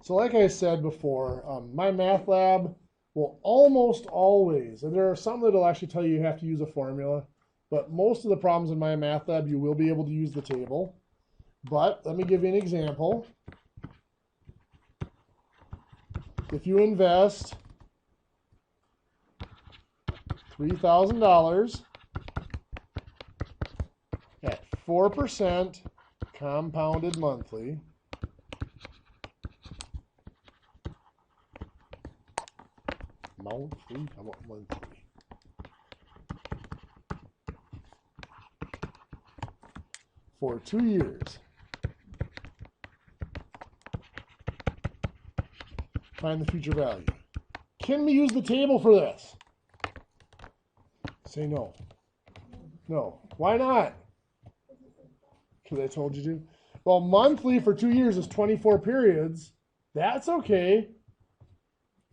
So like I said before, my math lab will almost always, and there are some that will actually tell you have to use a formula, but most of the problems in my math lab, you will be able to use the table. But let me give you an example. If you invest $3,000 at 4% compounded monthly, for 2 years. Find the future value. Can we use the table for this? Say no. No. Why not? Because I told you to. Well, monthly for 2 years is 24 periods. That's okay.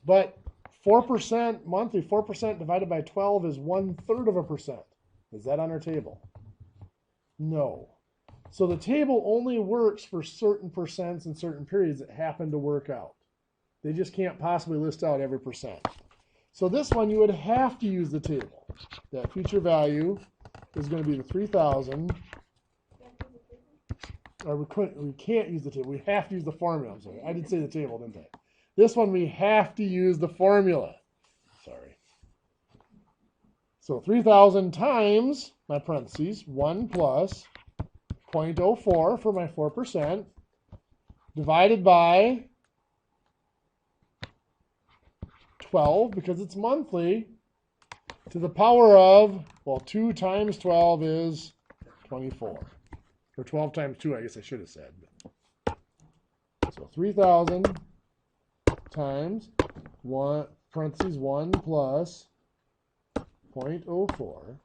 But 4% monthly, 4% divided by 12 is 1/3%. Is that on our table? No. So the table only works for certain percents and certain periods that happen to work out. They just can't possibly list out every percent. So this one, you would have to use the table. That future value is going to be the 3,000. Or we can't use the table. We have to use the formula. I'm sorry. I did say the table, didn't I? This one, we have to use the formula. Sorry. So 3,000 times, my parentheses, 1 plus 0.04 for my 4%, divided by 12, because it's monthly, to the power of, well, 2 times 12 is 24. Or 12 times 2, I guess I should have said. So 3,000 times 1, parentheses 1 plus 0.04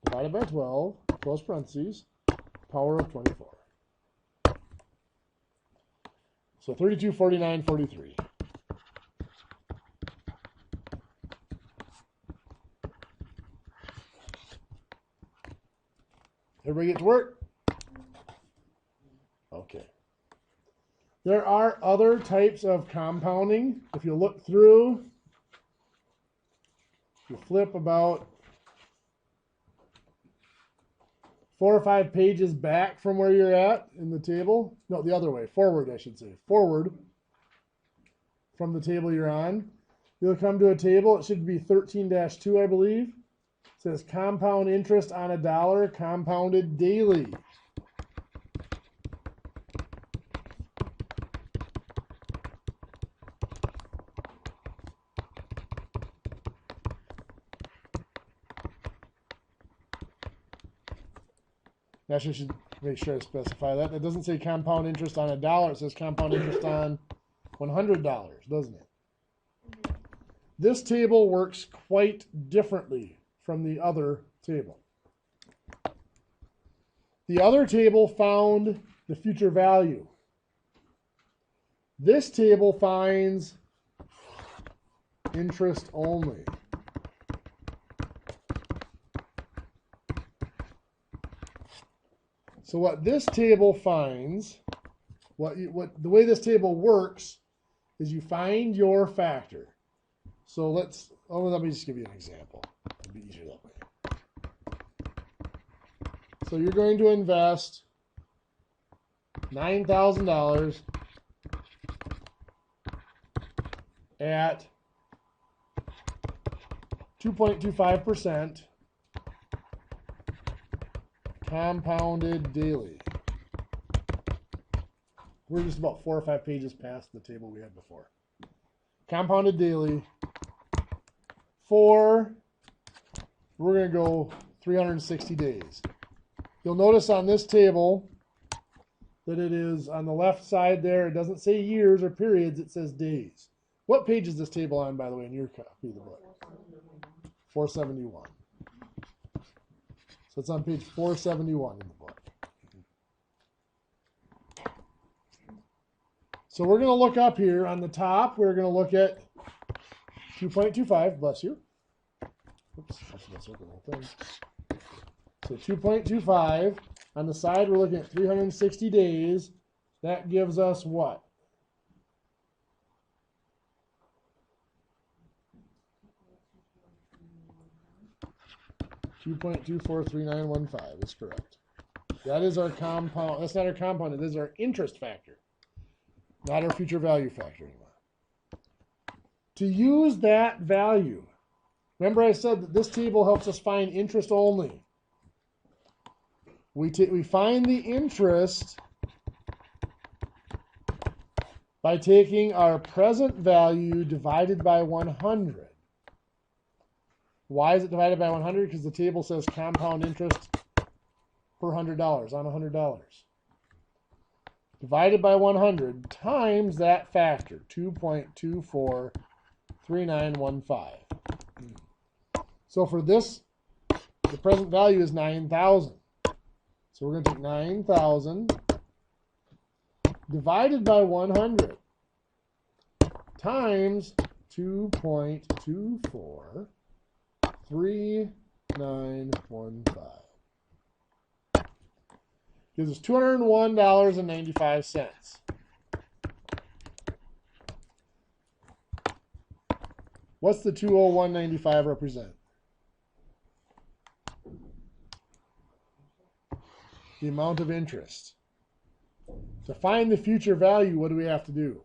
divided by 12, close parentheses, power of 24. So 3249.43. Everybody get to work? Okay. There are other types of compounding. If you look through, you flip about 4 or 5 pages back from where you're at in the table. No, the other way. Forward, I should say. Forward from the table you're on. You'll come to a table. It should be 13-2, I believe. It says compound interest on $1 compounded daily. Actually, I should make sure I specify that. It doesn't say compound interest on $1. It says compound interest on $100, doesn't it? This table works quite differently from the other table. The other table found the future value. This table finds interest only. So what this table finds, the way this table works is you find your factor. So let me just give you an example. It'll be easier that way. So you're going to invest $9,000 at 2.25% compounded daily. We're just about 4 or 5 pages past the table we had before. Compounded daily for, we're going to go 360 days. You'll notice on this table that it is on the left side there. It doesn't say years or periods. It says days. What page is this table on, by the way, in your copy of the book? 471. So it's on page 471 in the book. So we're going to look up here on the top. We're going to look at 2.25. Bless you. Oops, I should have circled the whole thing. So 2.25. On the side, we're looking at 360 days. That gives us what? 2.243915 is correct. That is our compound. That's not our compound. It is our interest factor, not our future value factor anymore. To use that value, remember I said that this table helps us find interest only. We find the interest by taking our present value divided by 100. Why is it divided by 100? Because the table says compound interest per $100 on $100. Divided by 100 times that factor, 2.243915. So for this, the present value is 9,000. So we're going to take 9,000 divided by 100 times 2.243915. Gives us $201.95. What's the 201.95 represent? The amount of interest. To find the future value, what do we have to do?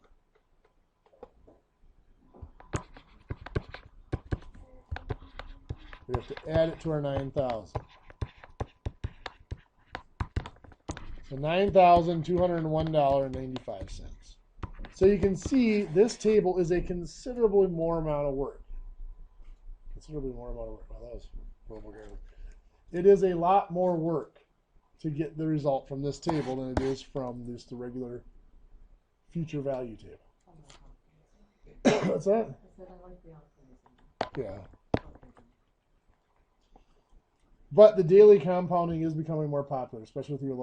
We have to add it to our 9,000. So $9,201.95. So you can see this table is a considerably more amount of work. Considerably more amount of work. Wow, that was horrible grammar. It is a lot more work to get the result from this table than it is from just the regular future value table. What's that? Yeah. But the daily compounding is becoming more popular, especially with your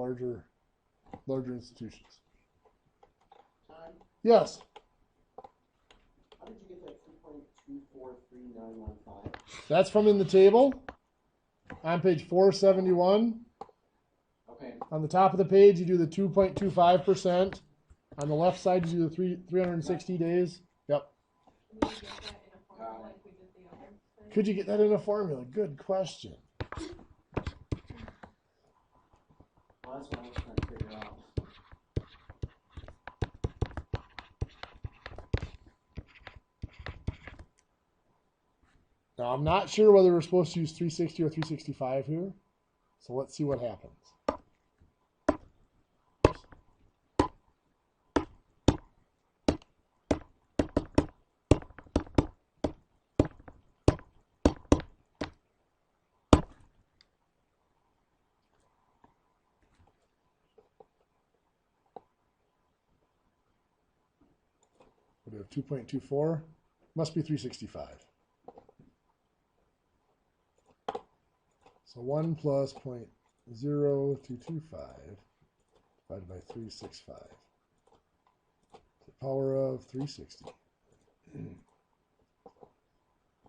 larger institutions. Yes. How did you get that 2.243915? That's from in the table on page 471. Okay. On the top of the page, you do the 2.25%. On the left side, you do the 360 days. Yep. Could you get that in a formula? Good question. Well, that's what I was trying to figure out. Now, I'm not sure whether we're supposed to use 360 or 365 here. So let's see what happens. We have 2.24. Must be 365. So 1 plus 0.0225 divided by 365. The power of 360.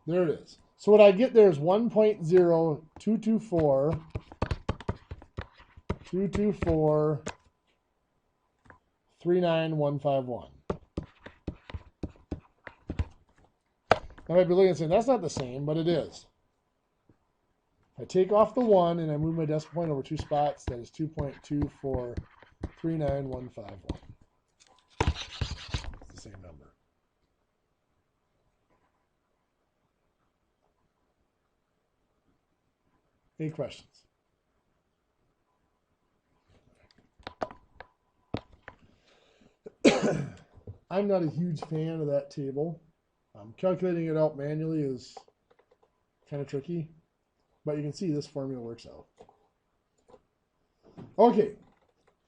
There it is. So what I get there is 1.02242243951. I might be looking and saying, that's not the same, but it is. I take off the 1 and I move my decimal point over 2 spots. That is 2.2439151. It's the same number. Any questions? I'm not a huge fan of that table. Calculating it out manually is kind of tricky, but you can see this formula works out. Okay,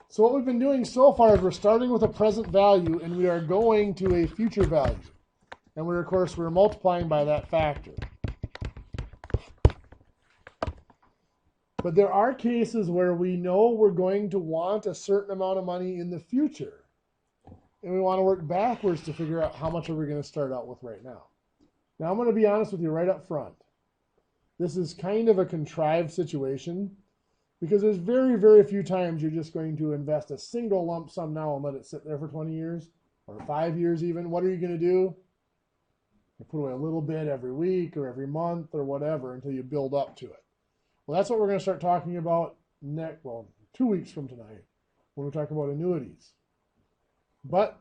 so what we've been doing so far is we're starting with a present value and we are going to a future value. And of course, we're multiplying by that factor. But there are cases where we know we're going to want a certain amount of money in the future. And we want to work backwards to figure out how much are we going to start out with right now. Now, I'm going to be honest with you right up front. This is kind of a contrived situation because there's very, very few times you're just going to invest a single lump sum now and let it sit there for 20 years or 5 years even. What are you going to do? You put away a little bit every week or every month or whatever until you build up to it. Well, that's what we're going to start talking about 2 weeks from tonight when we talk about annuities. But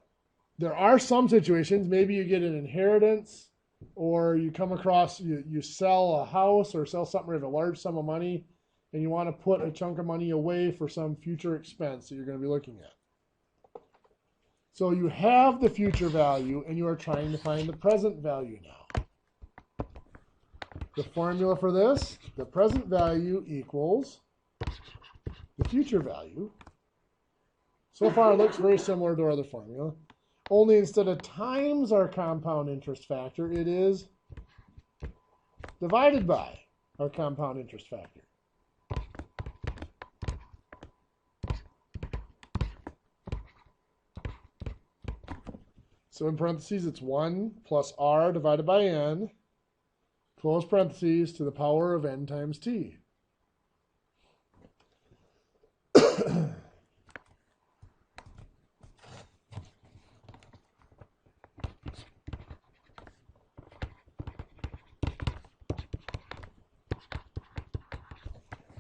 there are some situations, maybe you get an inheritance or you come across, you sell a house or sell something with a large sum of money and you want to put a chunk of money away for some future expense that you're going to be looking at. So you have the future value and you are trying to find the present value now. The formula for this, the present value equals the future value. So far it looks very similar to our other formula. Only instead of times our compound interest factor, it is divided by our compound interest factor. So in parentheses, it's 1 plus r divided by n, close parentheses, to the power of n times t.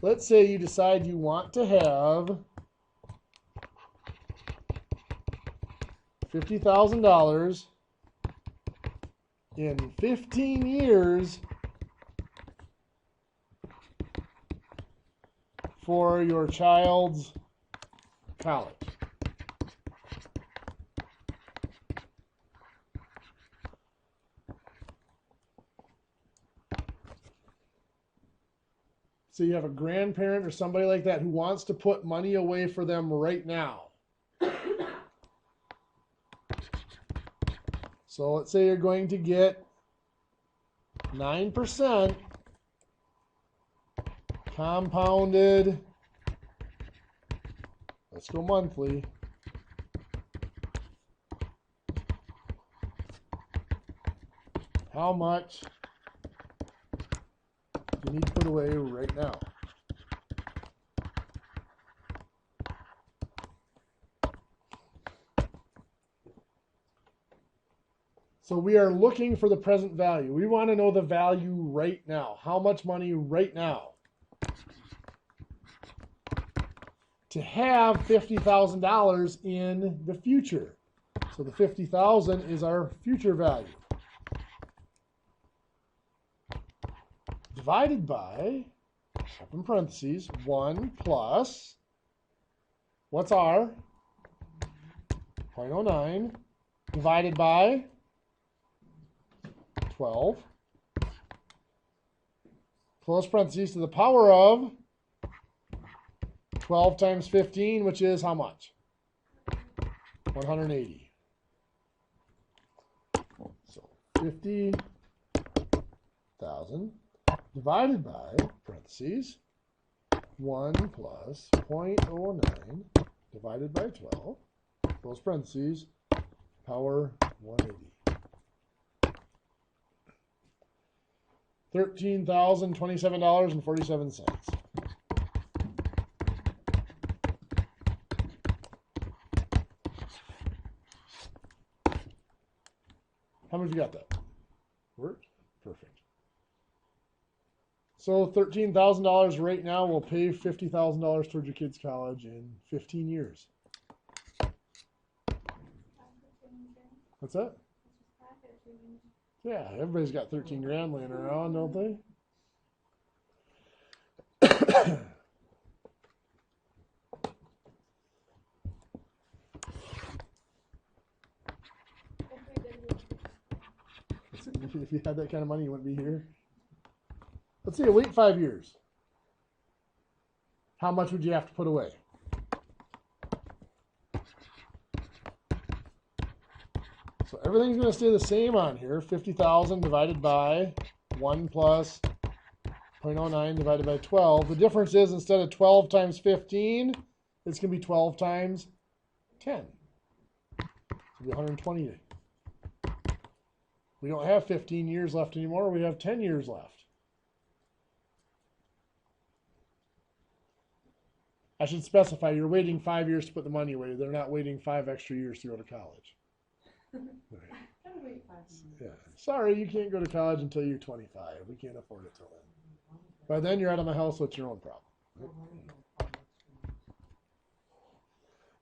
Let's say you decide you want to have $50,000 in 15 years for your child's college. So you have a grandparent or somebody like that who wants to put money away for them right now. So let's say you're going to get 9% compounded, let's go monthly, how much you need to put away right now. So we are looking for the present value. We want to know the value right now. How much money right now? To have $50,000 in the future. So the $50,000 is our future value. Divided by, open parentheses, 1 plus, what's R? 0.09 divided by 12, close parentheses, to the power of 12 times 15, which is how much? 180. So 50,000 divided by, parentheses, 1 plus 0.09 divided by 12, close parentheses, power 180. $13,027.47. How many of you got that? Worked? Perfect. So $13,000 right now will pay $50,000 towards your kid's college in 15 years. What's that? Yeah, everybody's got 13 grand laying around, don't they? If you had that kind of money, you wouldn't be here. Let's say you wait 5 years. How much would you have to put away? So everything's going to stay the same on here. 50,000 divided by 1 plus 0.09 divided by 12. The difference is instead of 12 times 15, it's going to be 12 times 10. It'll be 120. We don't have 15 years left anymore. We have 10 years left. I should specify you're waiting 5 years to put the money away. They're not waiting 5 extra years to go to college. Wait 5 years. Yeah. Sorry, you can't go to college until you're 25. We can't afford it till then. By then you're out of my house, so it's your own problem.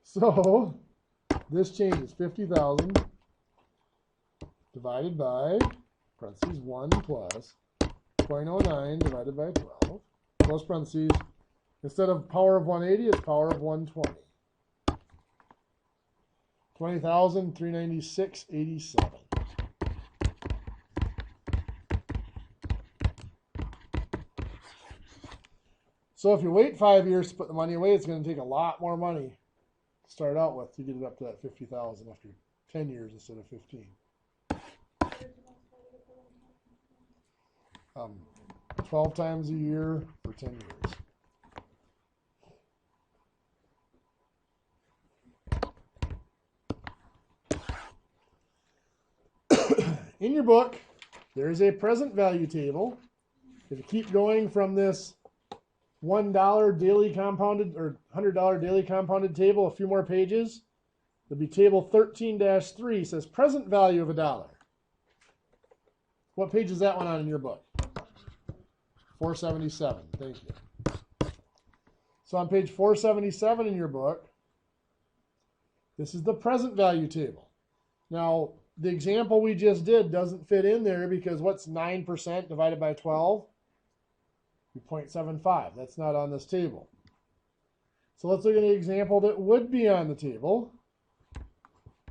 So this changes 50,000 divided by parentheses 1 plus 0.09 divided by 12 close parentheses. Instead of power of 180, it's power of 120. 20,396.87. So if you wait 5 years to put the money away, it's going to take a lot more money to start out with to get it up to that 50,000 after 10 years instead of 15. 12 times a year for 10 years. In your book, there's a present value table. If you keep going from this $1 daily compounded or $100 daily compounded table a few more pages, there'll be table 13-3 says present value of $1. What page is that one on in your book? 477. Thank you. So on page 477 in your book, this is the present value table. Now, the example we just did doesn't fit in there because what's 9% divided by 12? 0.75. That's not on this table. So let's look at an example that would be on the table.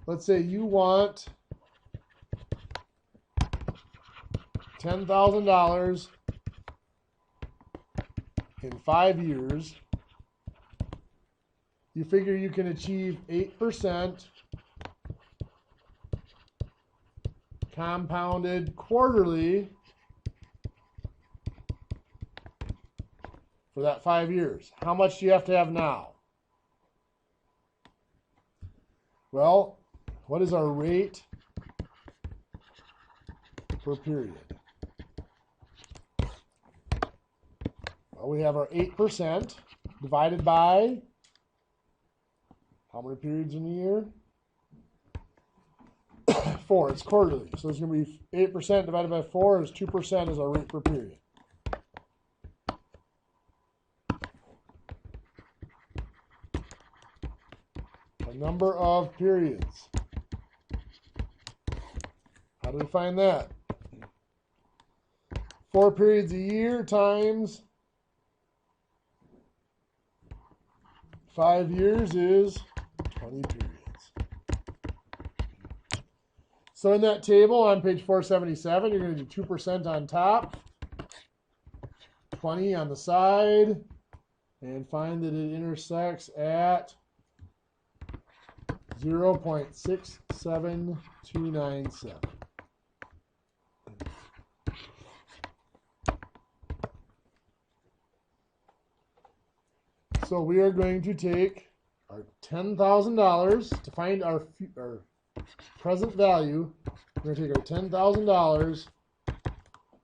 Let's say you want $10,000 in 5 years. You figure you can achieve 8% compounded quarterly for that 5 years. How much do you have to have now? Well, what is our rate per period? Well, we have our 8% divided by how many periods in a year? 4. It's quarterly. So it's going to be 8% divided by 4 is 2% is our rate per period. The number of periods. How do we find that? 4 periods a year times 5 years is 20 periods. So in that table on page 477, you're going to do 2% on top, 20 on the side, and find that it intersects at 0.67297. So we are going to take our $10,000 to find our present value. We're going to take our $10,000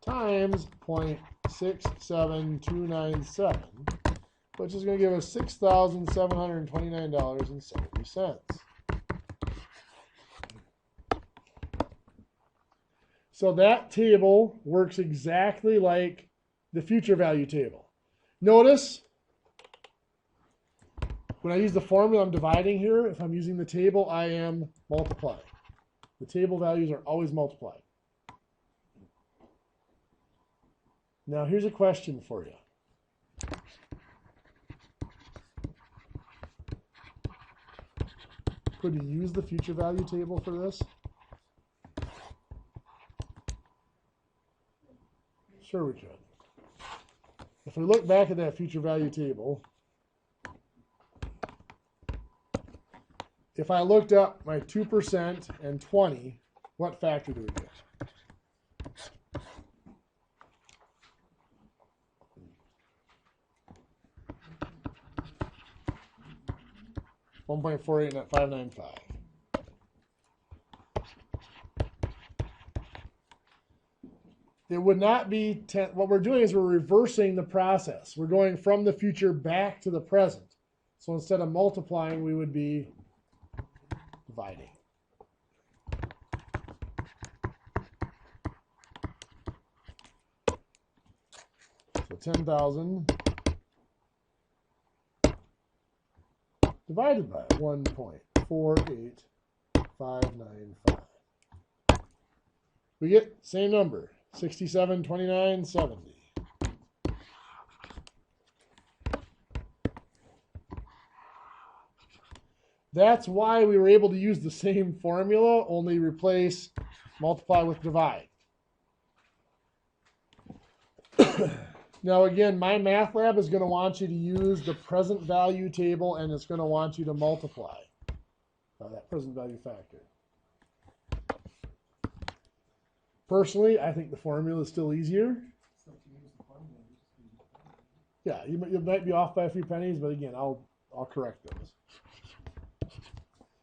times 0.67297, which is going to give us $6,729.70. So that table works exactly like the future value table. Notice when I use the formula I'm dividing here, if I'm using the table, I am multiplying. The table values are always multiplied. Now here's a question for you. Could you use the future value table for this? Sure we could. If we look back at that future value table, if I looked up my 2% and 20, what factor do we get? $1.489595. It would not be 10. What we're doing is we're reversing the process. We're going from the future back to the present. So instead of multiplying, we would be dividing. So 10,000 divided by 1.48595. We get same number, 6729.70. That's why we were able to use the same formula, only replace multiply with divide. Now again, my math lab is going to want you to use the present value table, and it's going to want you to multiply that present value factor. Personally, I think the formula is still easier. Yeah, you might be off by a few pennies, but again, I'll correct those.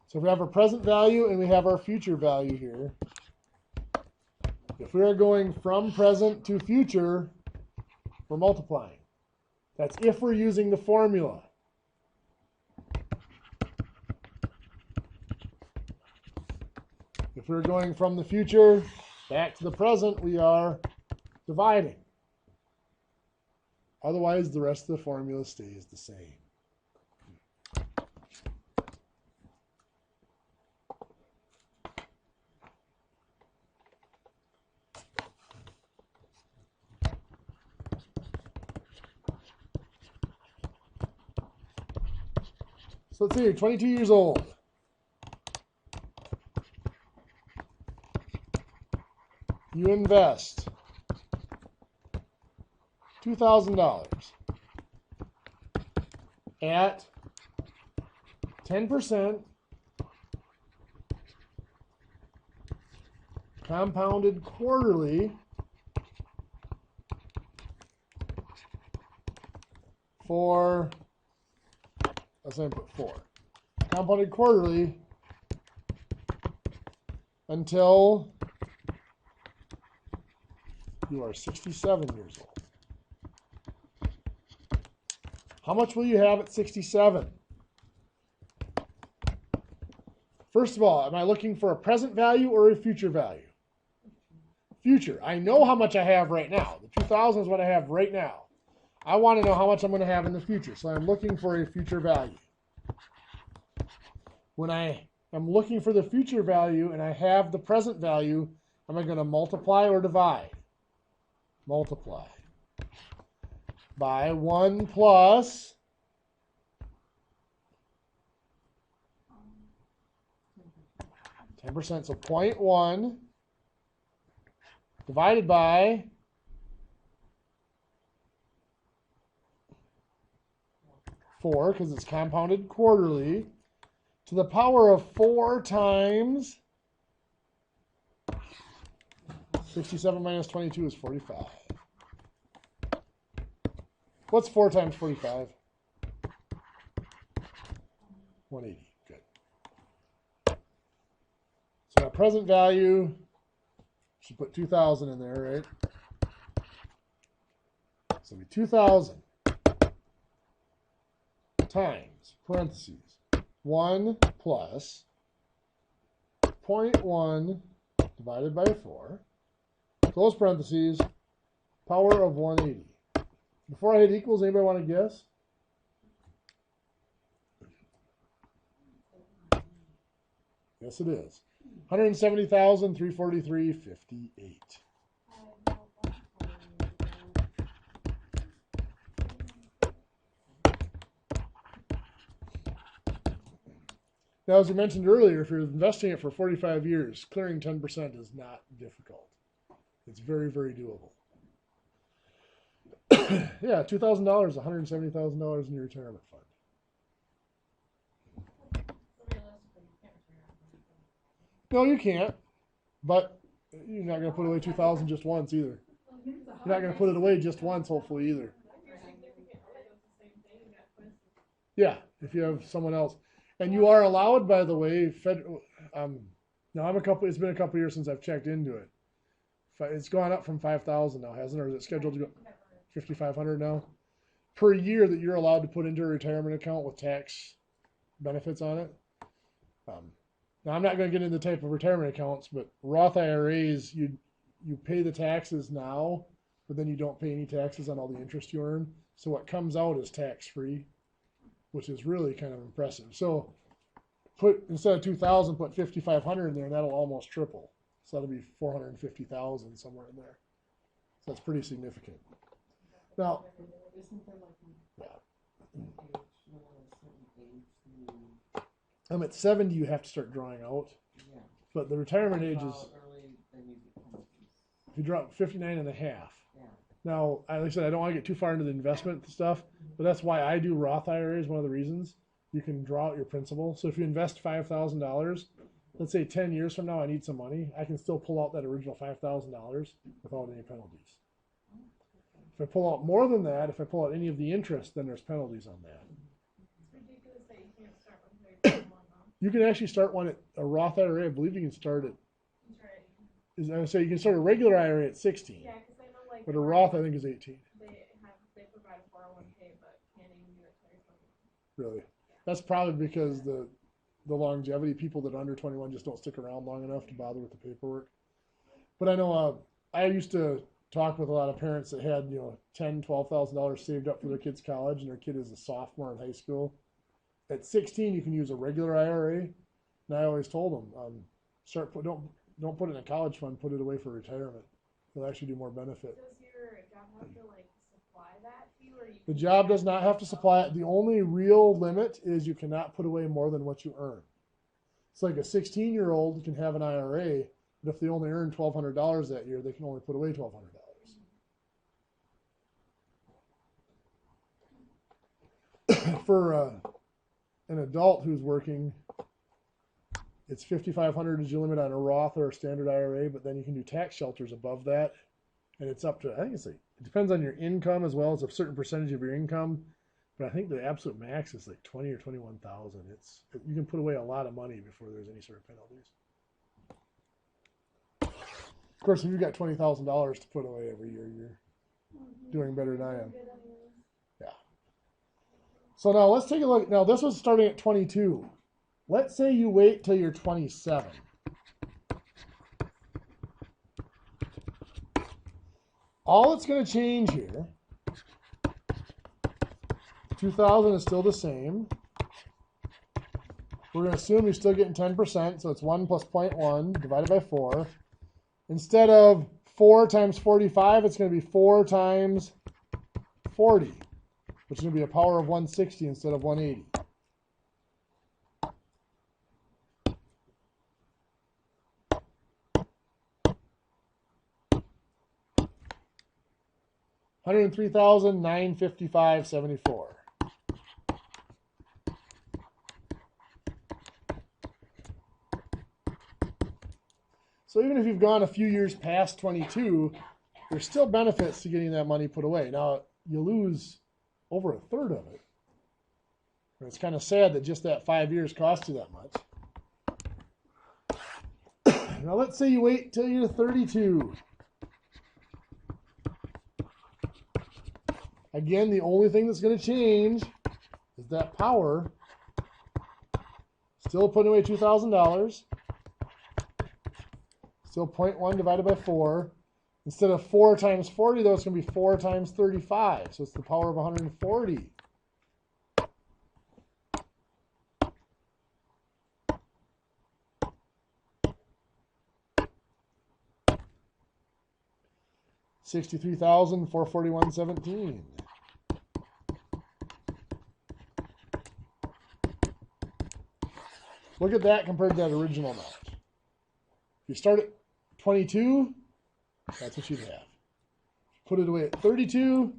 So if we have our present value and we have our future value here, if we are going from present to future, we're multiplying. That's if we're using the formula. If we're going from the future back to the present, we are dividing. Otherwise, the rest of the formula stays the same. So let's see, you're 22 years old. You invest $2,000 at 10% compounded quarterly for, let's say I put 4. Compounded quarterly until you are 67 years old. How much will you have at 67? First of all, am I looking for a present value or a future value? Future. I know how much I have right now. The 2,000 is what I have right now. I want to know how much I'm going to have in the future, so I'm looking for a future value. When I am looking for the future value and I have the present value, am I going to multiply or divide? Multiply by 1 plus 10%, so 0.1 divided by 4, because it's compounded quarterly, to the power of 4 times 67 minus 22 is 45. What's 4 times 45? 180. Good. So our present value, should put 2,000 in there, right? So it'll be 2,000 times, parentheses, 1 plus 0.1 divided by 4, close parentheses, power of 180. Before I hit equals, anybody want to guess? Yes, it is. 170,343.58. Now, as we mentioned earlier, if you're investing it for 45 years, clearing 10% is not difficult. It's very, very doable. Yeah, $2,000, $170,000 in your retirement fund. No, you can't. But you're not going to put away 2,000 just once either. You're not going to put it away just once, hopefully, either. Yeah, if you have someone else. And you are allowed, by the way, now it's been a couple years since I've checked into it. It's gone up from 5,000 now, hasn't it? Or is it scheduled to go 5,500 now? Per year that you're allowed to put into a retirement account with tax benefits on it. Now, I'm not going to get into the type of retirement accounts, but Roth IRAs, you pay the taxes now, but then you don't pay any taxes on all the interest you earn. So what comes out is tax-free, which is really kind of impressive. So put, instead of 2,000, put 5,500 in there, and that'll almost triple. So that'll be 450,000 somewhere in there. So that's pretty significant. Now, Isn't there like yeah. a certain age? I'm at 70, you have to start drawing out. Yeah. But the retirement age is, Early, then you get penalties. if you drop 59 and a half. Yeah. Now, like I said, I don't want to get too far into the investment stuff, but that's why I do Roth IRAs. One of the reasons you can draw out your principal. So if you invest $5,000, let's say 10 years from now I need some money, I can still pull out that original $5,000 without any penalties. If I pull out more than that, if I pull out any of the interest, then there's penalties on that. It's ridiculous that you can't start one very long, though. You can actually start one at a Roth IRA. I believe you can start it. That's right. I would say you can start a regular IRA at 16, Yeah, because I know like. but a Roth I think is 18. They provide a 401k, but can't even do it twice. Really, that's probably because the longevity, people that are under 21 just don't stick around long enough to bother with the paperwork. But I know I used to talk with a lot of parents that had $10,000, $12,000 saved up for their kid's college, and their kid is a sophomore in high school. At 16, you can use a regular IRA, and I always told them, don't put it in a college fund, put it away for retirement. It'll actually do more benefit. Does your job have to like supply that to you, or you? The job does not have to supply it. The only real limit is you cannot put away more than what you earn. It's like a 16-year-old can have an IRA, but if they only earn $1,200 that year, they can only put away $1,200. For an adult who's working, it's $5,500 is your limit on a Roth or a standard IRA, but then you can do tax shelters above that, and it's up to, I think it depends on your income as well as a certain percentage of your income, but I think the absolute max is like 20 or 21,000. You can put away a lot of money before there's any sort of penalties. Of course, if you've got $20,000 to put away every year, you're doing better than I am. Yeah. So now let's take a look. Now this was starting at 22. Let's say you wait till you're 27. All it's going to change here, 2,000 is still the same. We're going to assume you're still getting 10%, so it's 1 plus 0.1 divided by 4. Instead of 4 times 45, it's going to be 4 times 40, which is going to be a power of 160 instead of 180. $103,955.74. So even if you've gone a few years past 22, there's still benefits to getting that money put away. Now, you lose over a third of it. And it's kind of sad that just that 5 years cost you that much. Now, let's say you wait till you're 32. Again, the only thing that's going to change is that power. Still putting away $2,000. Still 0.1 divided by 4. Instead of 4 times 40, though, it's going to be 4 times 35. So it's the power of 140. $63,441.17. Look at that compared to that original amount. If you start at 22, that's what you'd have. Put it away at 32,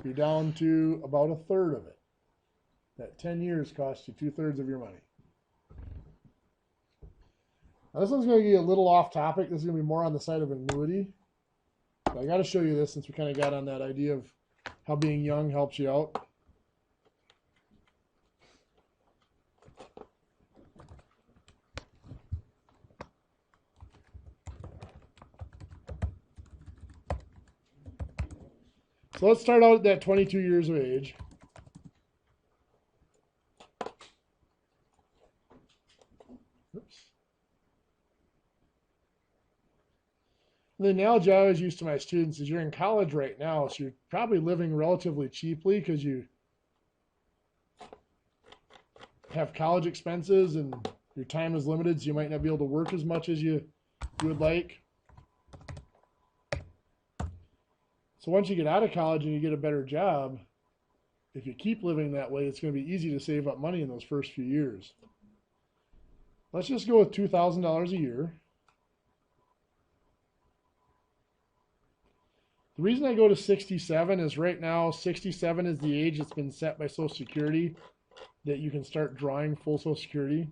you're down to about a third of it. That 10 years cost you 2/3 of your money. Now this one's going to get a little off topic. This is going to be more on the side of annuity. But I got to show you this since we kind of got on that idea of how being young helps you out. So let's start out at that 22 years of age. Oops. The analogy I always use to my students is you're in college right now, so you're probably living relatively cheaply because you have college expenses and your time is limited, so you might not be able to work as much as you would like. So once you get out of college and you get a better job, if you keep living that way, it's going to be easy to save up money in those first few years. Let's just go with $2,000 a year. The reason I go to 67 is right now 67 is the age that's been set by Social Security that you can start drawing full Social Security.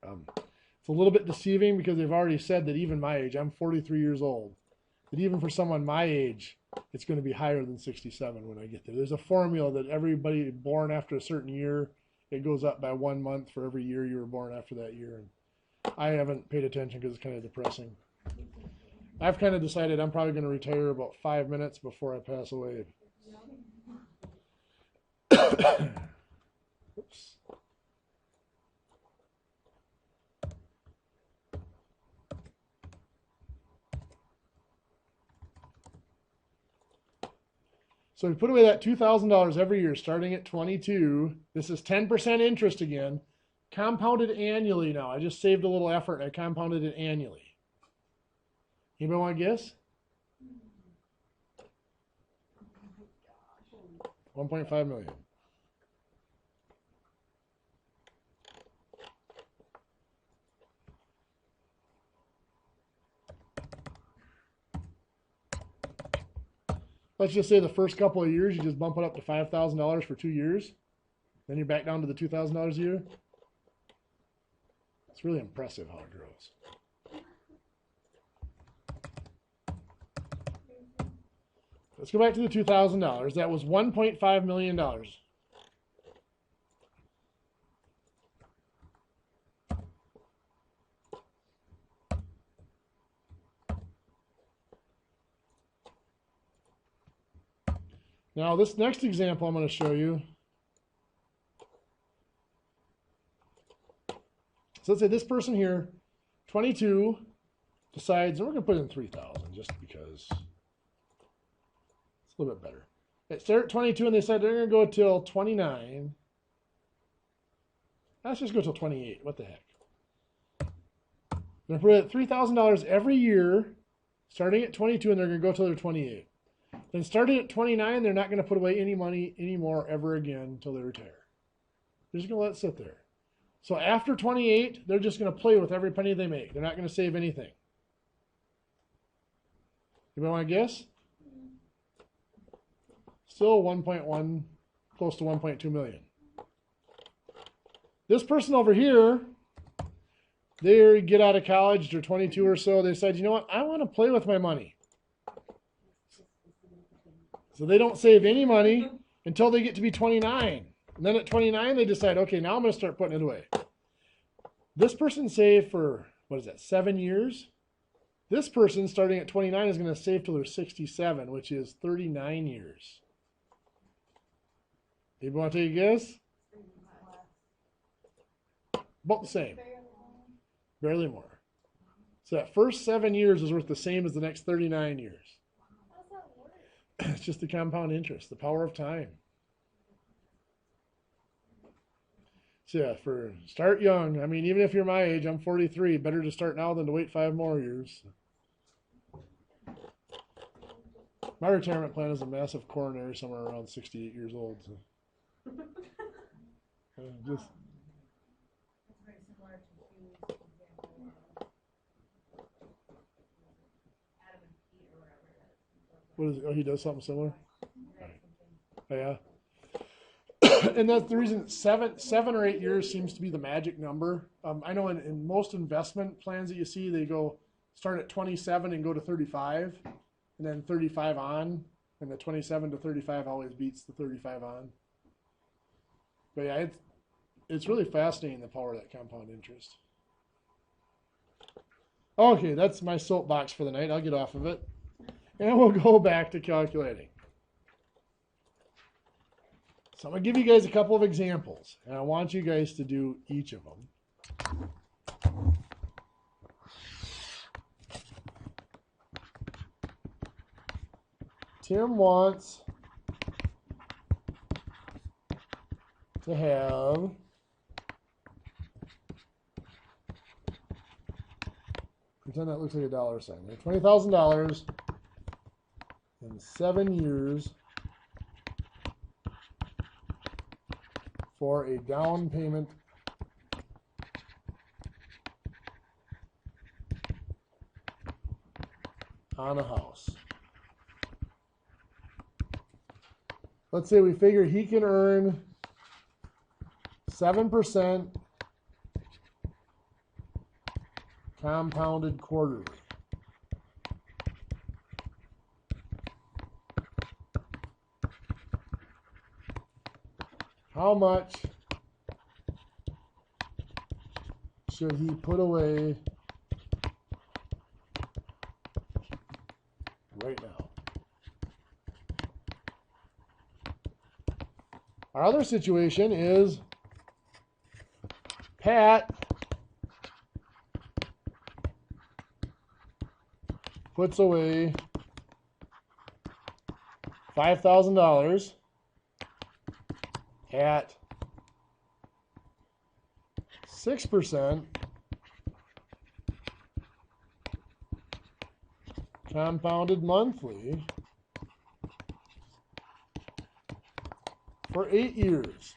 It's a little bit deceiving because they've already said that even my age, I'm 43 years old, that even for someone my age, it's going to be higher than 67 when I get there. There's a formula that everybody born after a certain year, it goes up by 1 month for every year you were born after that year. And I haven't paid attention because it's kind of depressing. I've kind of decided I'm probably going to retire about 5 minutes before I pass away. Oops. So we put away that $2,000 every year starting at 22. This is 10% interest again, compounded annually now. I just saved a little effort and I compounded it annually. Anybody want to guess? 1.5 million. Let's just say the first couple of years you just bump it up to $5,000 for 2 years. Then you're back down to the $2,000 a year. It's really impressive how it grows. Let's go back to the $2,000. That was $1.5 million. Now, this next example I'm going to show you. So let's say this person here, 22, decides, and we're going to put in 3,000 just because it's a little bit better. They start at 22 and they said they're going to go till 29. Let's just go till 28. What the heck? They're going to put $3,000 every year, starting at 22, and they're going to go till they're 28. Then starting at 29, they're not going to put away any money anymore ever again until they retire. They're just going to let it sit there. So after 28, they're just going to play with every penny they make. They're not going to save anything. Anybody want to guess? Still 1.1, close to 1.2 million. This person over here, they get out of college, they're 22 or so, they decide, you know what, I want to play with my money. So they don't save any money until they get to be 29. And then at 29, they decide, okay, now I'm going to start putting it away. This person saved for, 7 years? This person, starting at 29, is going to save till they're 67, which is 39 years. Anybody want to take a guess? About the same. Barely more. So that first 7 years is worth the same as the next 39 years. It's just the compound interest, the power of time. So yeah, start young. I mean, even if you're my age, I'm 43. Better to start now than to wait 5 more years. My retirement plan is a massive coronary somewhere around 68 years old. So. Just. That's very similar to Hugh's example of Adam and Pete or whatever it is. What is it? Oh, he does something similar? Oh, yeah. And that's the reason 7 or 8 years seems to be the magic number. I know in most investment plans that you see, they go start at 27 and go to 35, and then 35 on, and the 27 to 35 always beats the 35 on. But yeah, it's really fascinating, the power of that compound interest. Okay, that's my soapbox for the night. I'll get off of it. And we'll go back to calculating. So I'm going to give you guys a couple of examples, and I want you guys to do each of them. Tim wants to have pretend that looks like a dollar sign. $20,000 in 7 years for a down payment on a house. Let's say we figure he can earn 7% compounded quarterly. How much should he put away right now? Our other situation is Pat puts away $5,000 at 6% compounded monthly for 8 years.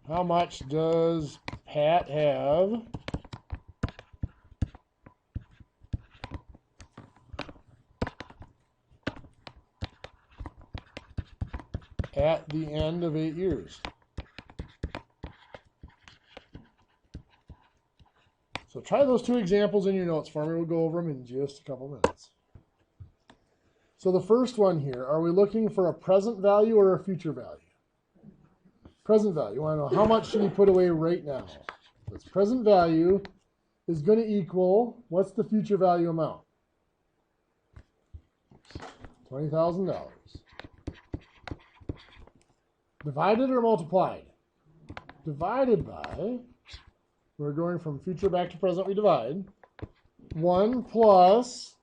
How much does Pat have at the end of 8 years? So try those two examples in your notes for me. We'll go over them in just a couple minutes. So the first one here, are we looking for a present value or a future value? Present value. You want to know how much should he put away right now? So its present value is going to equal, what's the future value amount? $20,000. Divided or multiplied? Divided by, we're going from future back to present, we divide. 1 plus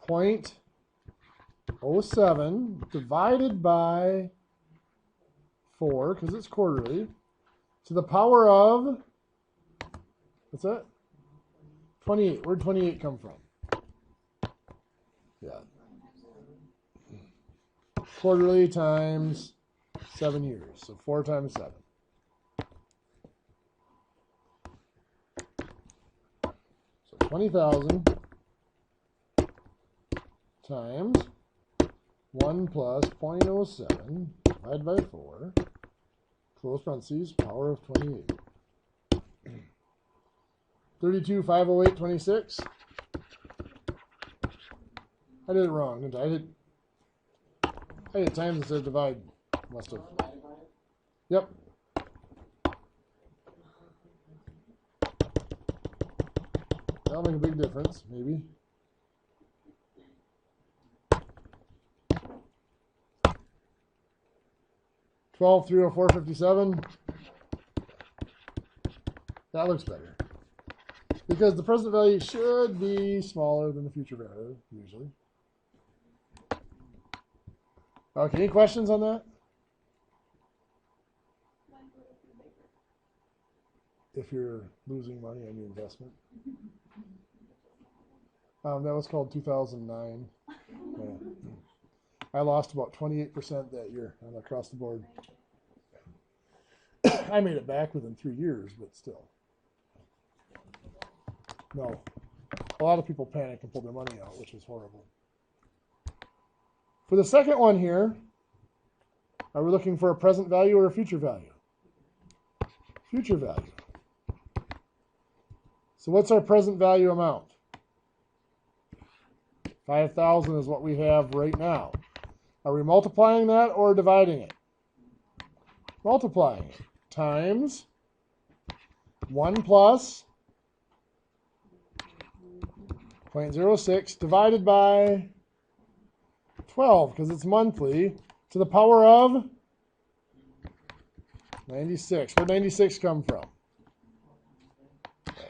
0.07 divided by 4, because it's quarterly, to the power of, what's that? 28. Where'd 28 come from? Yeah. Quarterly times 7 years. So 4 times 7. So 20,000 times 1 plus 0.07 divided by 4, close parentheses, power of 28. 32, 508, 26. I did it wrong, didn't I? I did times instead of divide. Must have. Yep. That'll make a big difference, maybe. $12,304.57. That looks better. Because the present value should be smaller than the future value, usually. Okay, any questions on that? If you're losing money on your investment. That was called 2009. Yeah. I lost about 28% that year across the board. I made it back within 3 years, but still. No. A lot of people panicked and pulled their money out, which was horrible. For the second one here, are we looking for a present value or a future value? Future value. So what's our present value amount? 5,000 is what we have right now. Are we multiplying that or dividing it? Multiplying it. Times 1 plus 0.06 divided by 12, because it's monthly, to the power of 96. Where'd 96 come from?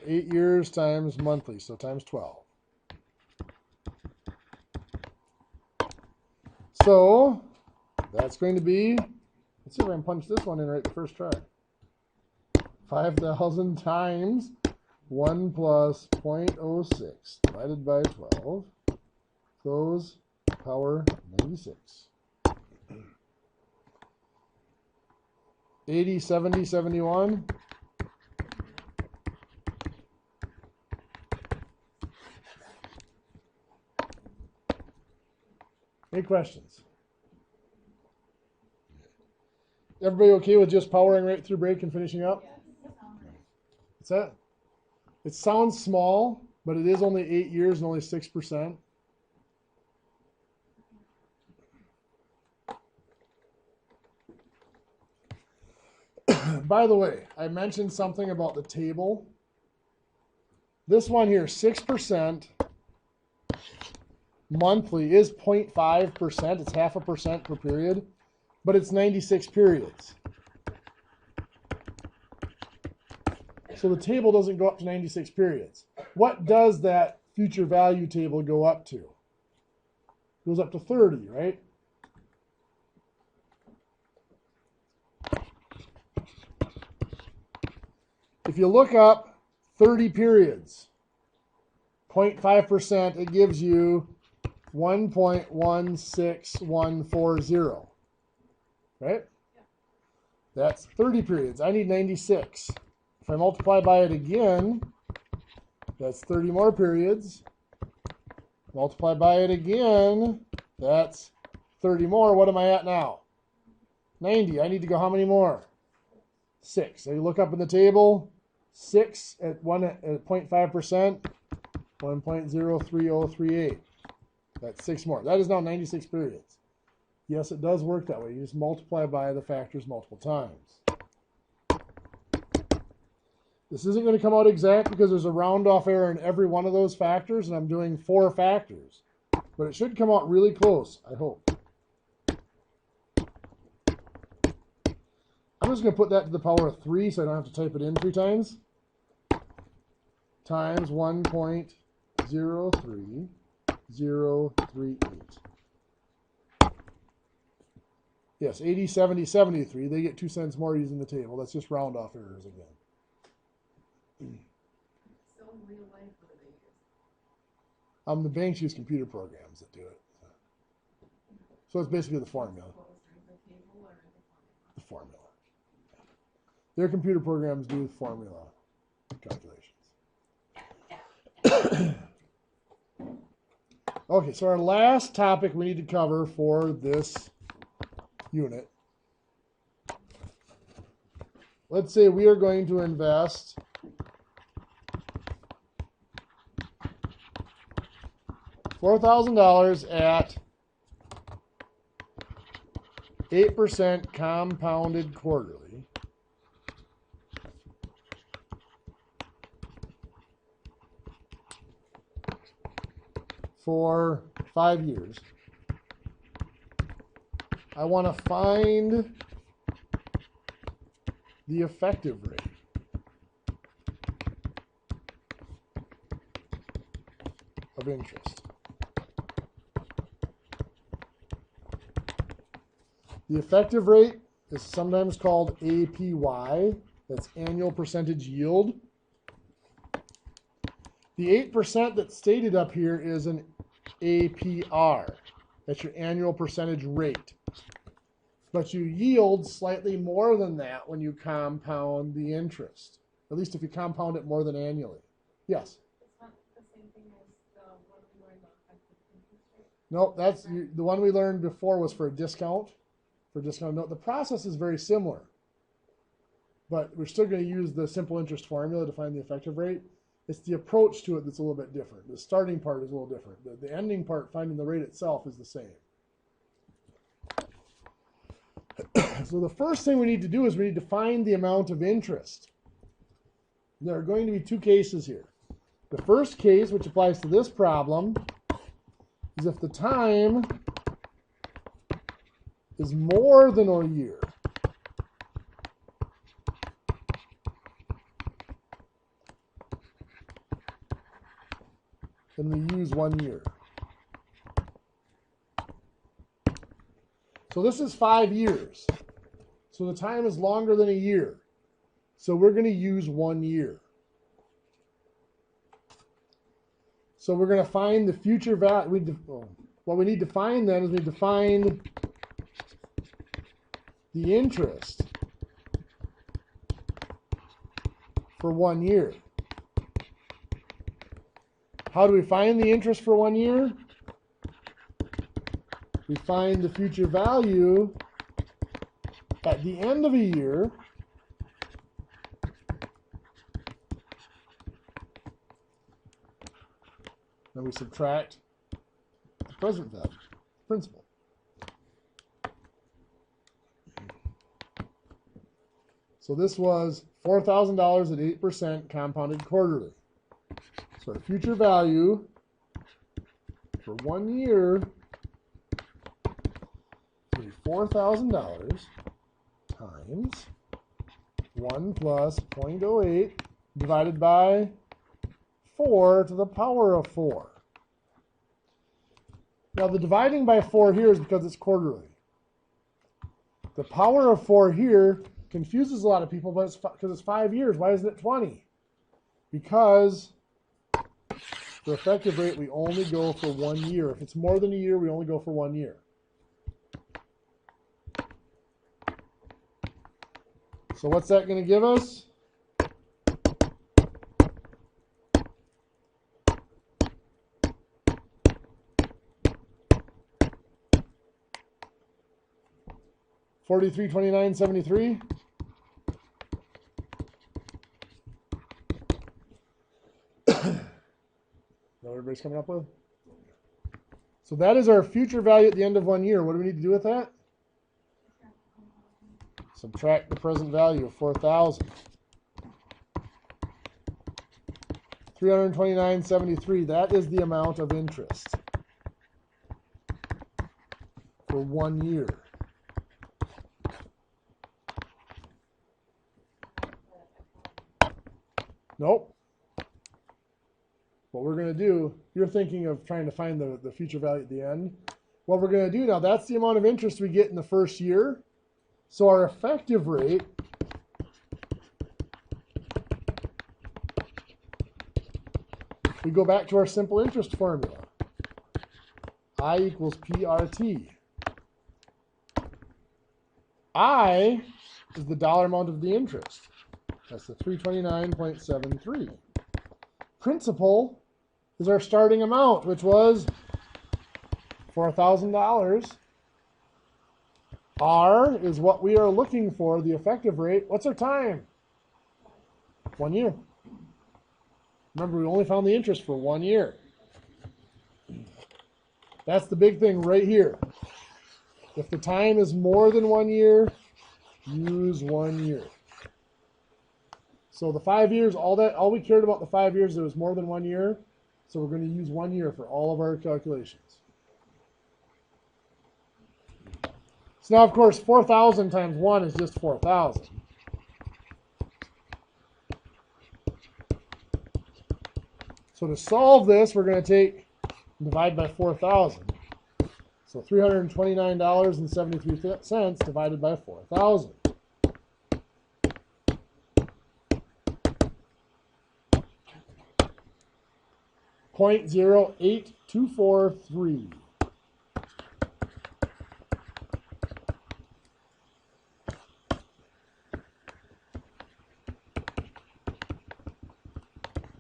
8 years times monthly, so times 12. So that's going to be, let's see if I can punch this one in right the first try. 5,000 times 1 plus 0.06 divided by 12. Close, power 96. 80, 70, 71. Any questions? Everybody okay with just powering right through break and finishing up? What's that? It sounds small, but it is only 8 years and only 6%. By the way, I mentioned something about the table. This one here, 6% monthly is 0.5%. It's 0.5% per period, but it's 96 periods. So the table doesn't go up to 96 periods. What does that future value table go up to? It goes up to 30, right? If you look up 30 periods, 0.5%, it gives you 1.16140, right? That's 30 periods. I need 96. If I multiply by it again, that's 30 more periods. Multiply by it again, that's 30 more. What am I at now? 90. I need to go how many more? 6. So you look up in the table, 6 at 0.5%, 1.03038. That's 6 more. That is now 96 periods. Yes, it does work that way. You just multiply by the factors multiple times. This isn't going to come out exact because there's a round-off error in every one of those factors, and I'm doing 4 factors. But it should come out really close, I hope. I'm just going to put that to the power of 3 so I don't have to type it in 3 times. Times 1.03038. Yes, 80, 70, 73. They get 2 cents more using the table. That's just round-off errors again. So in real life, what do they use? The banks use computer programs that do it. So it's basically the formula. The formula. Their computer programs do formula calculations. Okay, so our last topic we need to cover for this unit. Let's say we are going to invest $4,000 at 8% compounded quarterly for 5 years. I want to find the effective rate. Of interest. The effective rate is sometimes called APY. That's annual percentage yield. The 8% that's stated up here is an APR. That's your annual percentage rate. But you yield slightly more than that when you compound the interest. At least if you compound it more than annually. Yes? It's not the same thing as the one we learned on effective interest rate. No, that's the one we learned before was for a discount. For discount note, the process is very similar, but we're still going to use the simple interest formula to find the effective rate. It's the approach to it that's a little bit different. The starting part is a little different. The ending part, finding the rate itself, is the same. So the first thing we need to do is we need to find the amount of interest. There are going to be 2 cases here. The first case, which applies to this problem, is if the time is more than a year. then we use 1 year. So this is 5 years. So the time is longer than a year. So we're going to use 1 year. So we're going to find the future value. What we need to find then is we need to find the interest for 1 year. How do we find the interest for 1 year? We find the future value at the end of a year and we subtract the present value, principal. So this was $4,000 at 8% compounded quarterly. So our future value for 1 year will be $4,000 times 1 plus 0.08 divided by 4 to the power of 4. Now the dividing by 4 here is because it's quarterly. The power of 4 here confuses a lot of people, but it's because it's 5 years. Why isn't it 20? Because for effective rate, we only go for 1 year. If it's more than a year, we only go for 1 year. So what's that going to give us? $43.2973. What everybody's coming up with? So that is our future value at the end of 1 year. What do we need to do with that? Subtract the present value of 4,000. $329.73. That is the amount of interest for 1 year. Nope. What we're going to do, you're thinking of trying to find the future value at the end. What we're going to do now, that's the amount of interest we get in the first year. So our effective rate we go back to our simple interest formula. I equals PRT. I is the dollar amount of the interest. That's the $329.73. Principal is our starting amount, which was $4,000. R is what we are looking for, the effective rate. What's our time? 1 year. Remember, we only found the interest for 1 year. That's the big thing right here. If the time is more than 1 year, use 1 year. So the 5 years, all we cared about the 5 years, it was more than 1 year. So we're going to use 1 year for all of our calculations. So now, of course, 4,000 times 1 is just 4,000. So to solve this, we're going to take and divide by 4,000. So $329.73 divided by 4,000. .08243.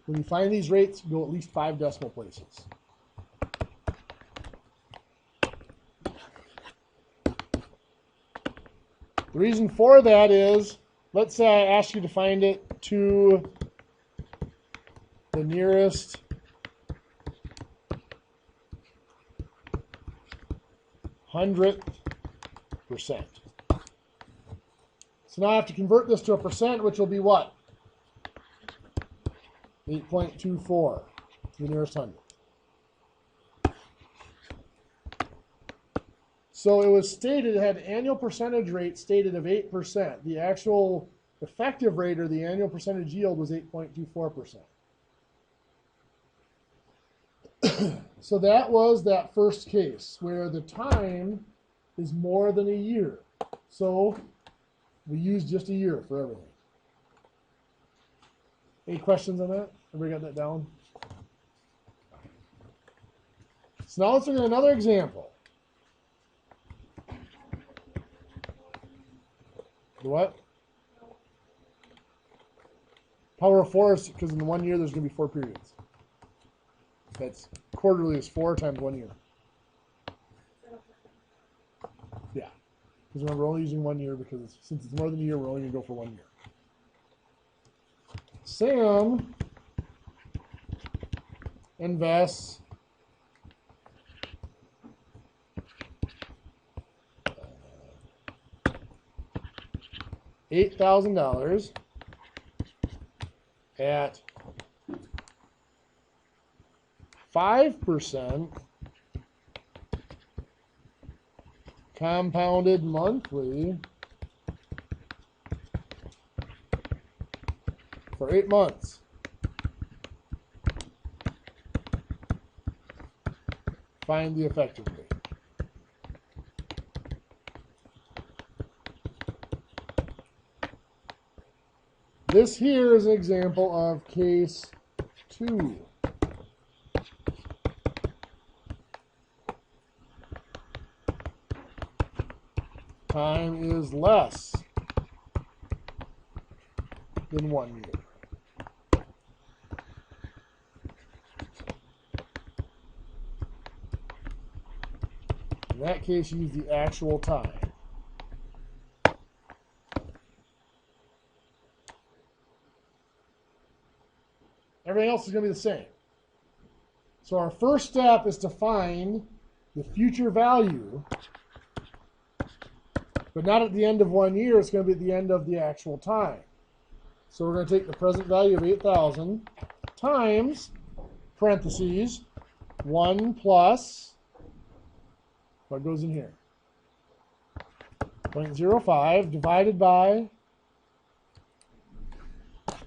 When you find these rates, go at least 5 decimal places. The reason for that is, let's say I ask you to find it to the nearest hundredth percent. So now I have to convert this to a percent, which will be what? 8.24 to the nearest hundredth. So it was stated, it had an annual percentage rate stated of 8%. The actual effective rate, or the annual percentage yield, was 8.24%. So that was that first case where the time is more than a year. So we use just a year for everything. Any questions on that? Everybody got that down? So now let's look at another example. The what? Power of 4 is because in 1 year there's going to be 4 periods. That's quarterly is 4 times 1 year. Yeah. Because remember, we're only using 1 year because since it's more than a year, we're only going to go for 1 year. Sam invests $8,000 at 5% compounded monthly for 8 months. Find the effective rate. This here is an example of case 2. Time is less than 1 year. In that case, use the actual time. Everything else is going to be the same. So our first step is to find the future value, but not at the end of 1 year. It's going to be at the end of the actual time. So we're going to take the present value of 8,000 times, parentheses, 1 plus, what goes in here? 0.05 divided by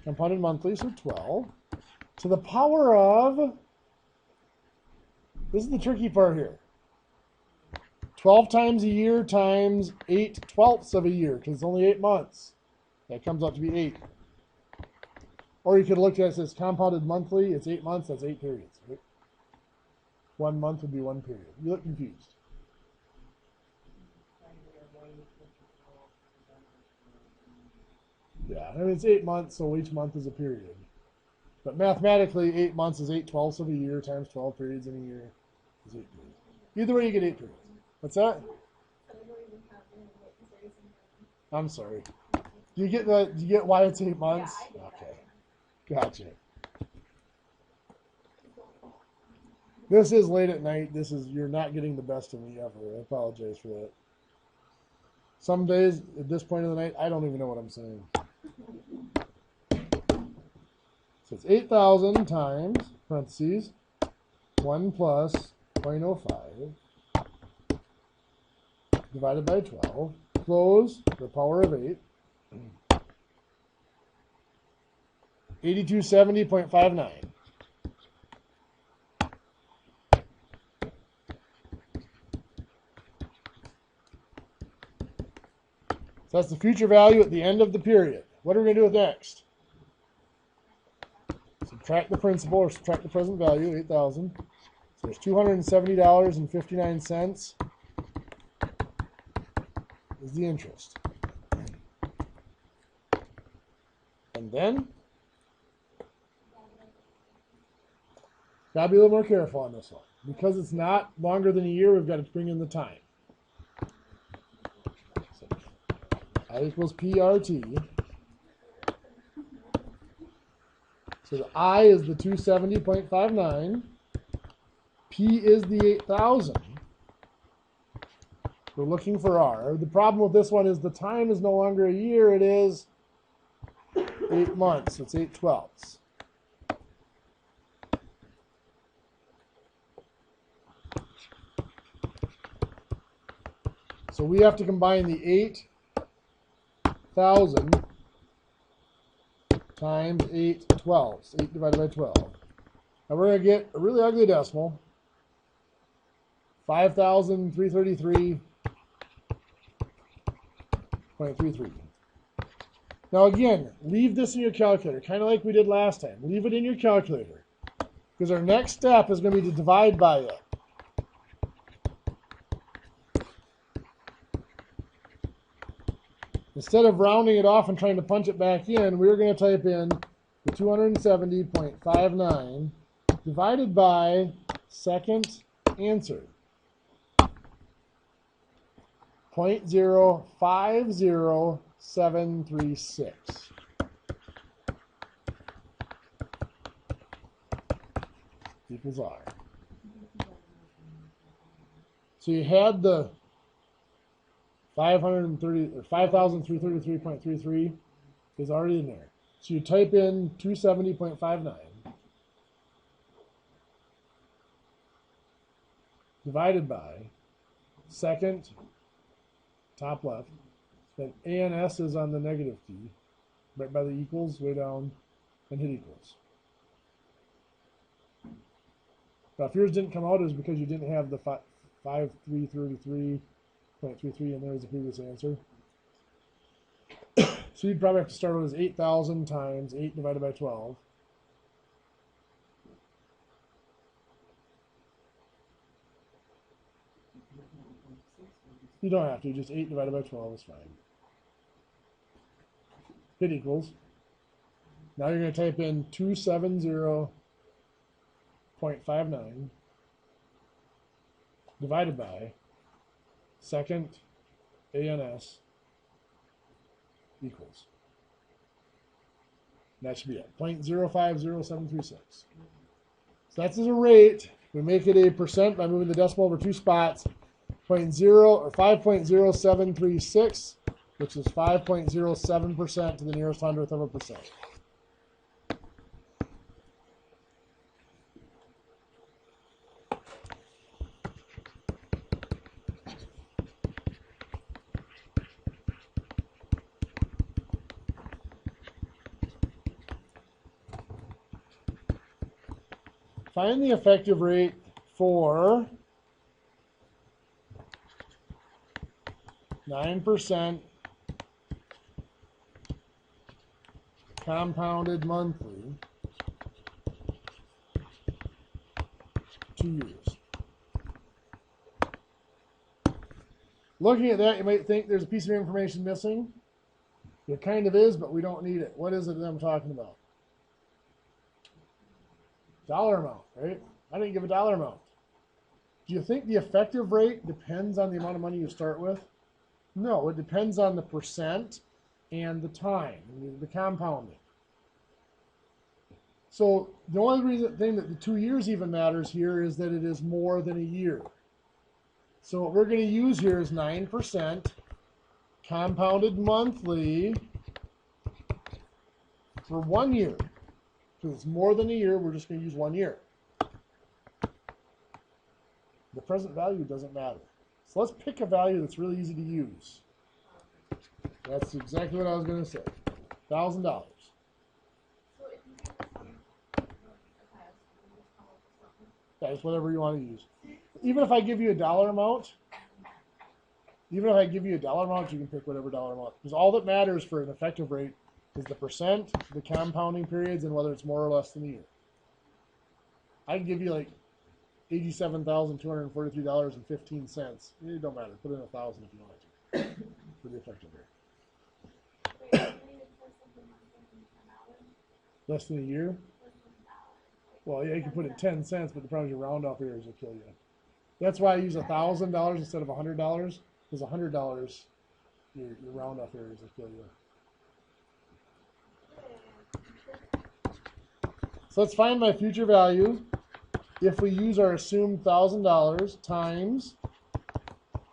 compounded monthly, so 12, to the power of, this is the tricky part here, 12 times a year times 8/12 of a year, because it's only 8 months. That comes out to be 8. Or you could look at it as compounded monthly. It's 8 months. That's 8 periods. Right? 1 month would be 1 period. You look confused. Yeah, I mean, it's 8 months, so each month is a period. But mathematically, 8 months is 8/12 of a year times 12 periods in a year is 8 periods. Either way, you get 8 periods. What's that? I'm sorry. Do you get why it's 8 months? Yeah, I get Okay. Gotcha. This is late at night. You're not getting the best of me ever. I apologize for that. Some days at this point of the night, I don't even know what I'm saying. So it's 8,000 times, parentheses, 1 plus 0.05 divided by 12, close, the power of 8, 8270.59. So that's the future value at the end of the period. What are we going to do with next? Subtract the principal or subtract the present value, 8,000. So there's $270.59 is the interest. And then, got to be a little more careful on this one. Because it's not longer than a year, we've got to bring in the time. So, I equals PRT. So the I is the 270.59. P is the 8,000. We're looking for R. The problem with this one is the time is no longer a year. It is 8 months. It's 8/12. So we have to combine the 8,000 times 8/12. 8 divided by 12. And we're going to get a really ugly decimal. 5,333.33. Now again, leave this in your calculator, kind of like we did last time. Leave it in your calculator. Because our next step is going to be to divide by it. Instead of rounding it off and trying to punch it back in, we're going to type in the 270.59 divided by second answer. 0.050736. Equals R. So you had the 5,333.33 is already in there. So you type in 270.59 divided by second, top left. Then A and S is on the negative key, right by the equals, way down, and hit equals. Now, if yours didn't come out, it was because you didn't have the 5,333.33 in there as the previous answer. So you'd probably have to start with 8,000 times 8 divided by 12. You don't have to, just 8 divided by 12 is fine. Hit equals. Now you're going to type in 270.59 divided by second ANS equals. That should be it, 0.050736. So that's as a rate. We make it a percent by moving the decimal over 2 spots. 5.0736, which is 5.07% to the nearest hundredth of a percent. Find the effective rate for 9% compounded monthly, 2 years. Looking at that, you might think there's a piece of information missing. It kind of is, but we don't need it. What is it that I'm talking about? Dollar amount, right? I didn't give a dollar amount. Do you think the effective rate depends on the amount of money you start with? No, it depends on the percent and the time, the compounding. So the only thing that the 2 years even matters here is that it is more than a year. So what we're going to use here is 9% compounded monthly for 1 year. Because it's more than a year, we're just going to use 1 year. The present value doesn't matter. So let's pick a value that's really easy to use. That's exactly what I was going to say. $1,000. So if you give us some a test, you just come up with something. That's whatever you want to use. Even if I give you a dollar amount, you can pick whatever dollar amount. Because all that matters for an effective rate is the percent, the compounding periods, and whether it's more or less than a year. I can give you like $87,243.15. It don't matter. Put in 1,000 if you want to for the effective rate. Wait, you need to put something like $10. Less than a year? Well, yeah, you can put in 10 cents, but the problem is your round off errors will kill you. That's why I use $1,000 instead of $100, because $100, your round off errors will kill you. So let's find my future value. If we use our assumed $1,000 times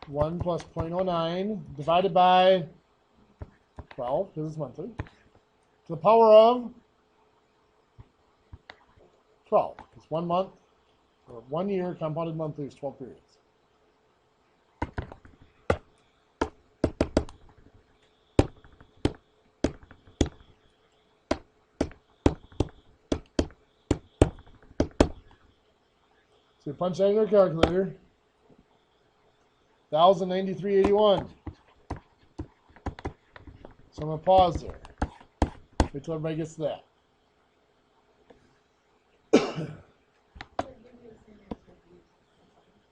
1 plus 0.09 divided by 12, because it's monthly, to the power of 12. Because 1 month, or 1 year compounded monthly is 12 periods. So we punch that in our calculator. 1,093.81. So I'm going to pause there. Wait till everybody gets to that.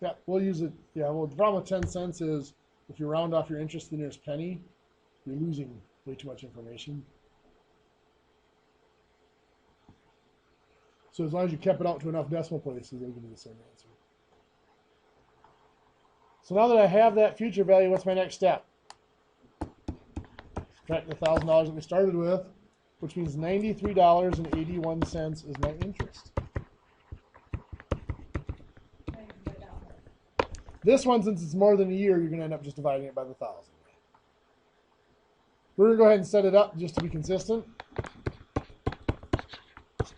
Yeah, we'll use it. Yeah, well, the problem with 10 cents is if you round off your interest to the nearest penny, you're losing way too much information. So as long as you kept it out to enough decimal places, it'll give you the same answer. So now that I have that future value, what's my next step? Subtract the $1,000 that we started with, which means $93.81 is my interest. This one, since it's more than a year, you're going to end up just dividing it by the 1,000. We're going to go ahead and set it up just to be consistent.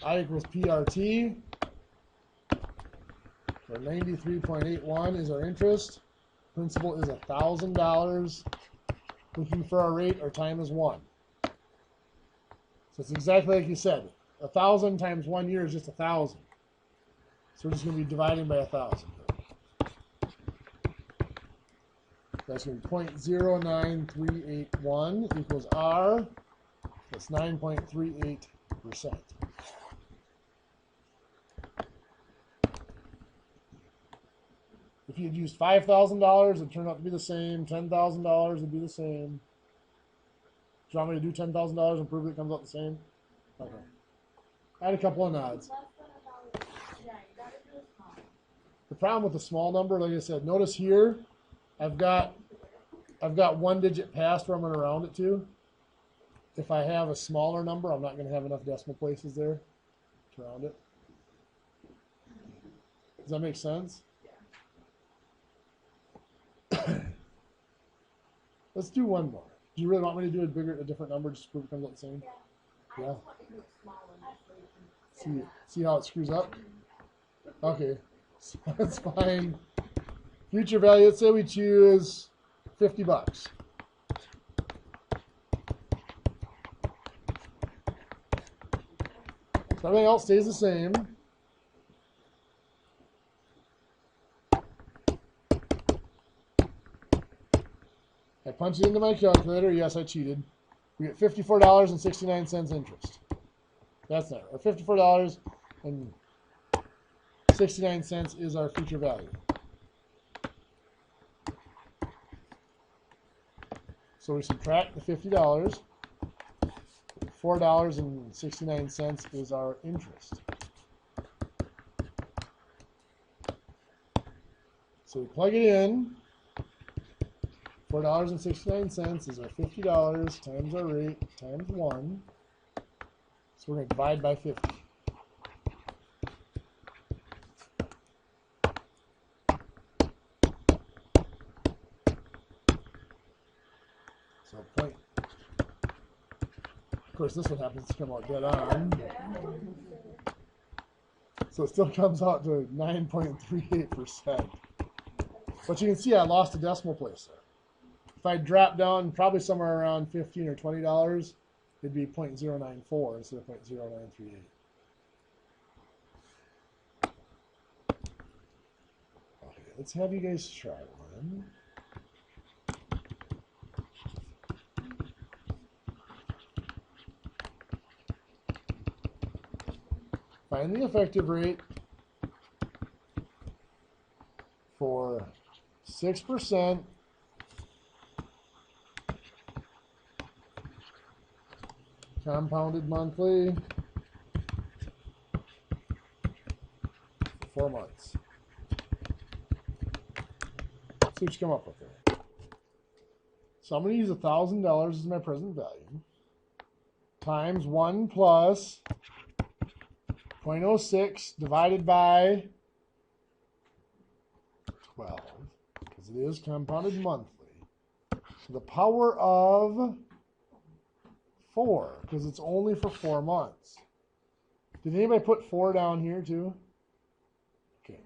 I equals PRT. So 93.81 is our interest. Principal is $1,000. Looking for our rate, our time is 1. So it's exactly like you said. 1,000 times 1 year is just 1,000. So we're just going to be dividing by 1,000. That's going to be 0.09381 equals R. That's 9.38%. If you had used $5,000, it'd turn out to be the same. $10,000 would be the same. Do you want me to do $10,000 and prove it comes out the same? Okay. I had a couple of nods. The problem with the small number, like I said, notice here, I've got 1 digit past where I'm going to round it to. If I have a smaller number, I'm not going to have enough decimal places there to round it. Does that make sense? Let's do one more. Do you really want me to do a different number just to prove it comes out the same? Yeah. See how it screws up? Okay, so that's fine. Future value, let's say we choose $50. So everything else stays the same. I punch it into my calculator. Yes, I cheated. We get $54.69 interest. That's not right. $54.69 is our future value. So we subtract the $50. $4.69 is our interest. So we plug it in. $4.69 is our $50 times our rate times 1. So we're going to divide by 50. So point. Of course, this one happens to come out dead on. So it still comes out to 9.38%. But you can see I lost a decimal place there. If I drop down probably somewhere around $15 or $20, it'd be 0.094 instead of 0.0938. Okay, let's have you guys try one. Find the effective rate for 6%. Compounded monthly, 4 months. See what you come up with there. So I'm going to use $1,000 as my present value times 1 plus 0.06 divided by 12, because it is compounded monthly, to the power of 4, because it's only for 4 months. Did anybody put 4 down here too? Okay.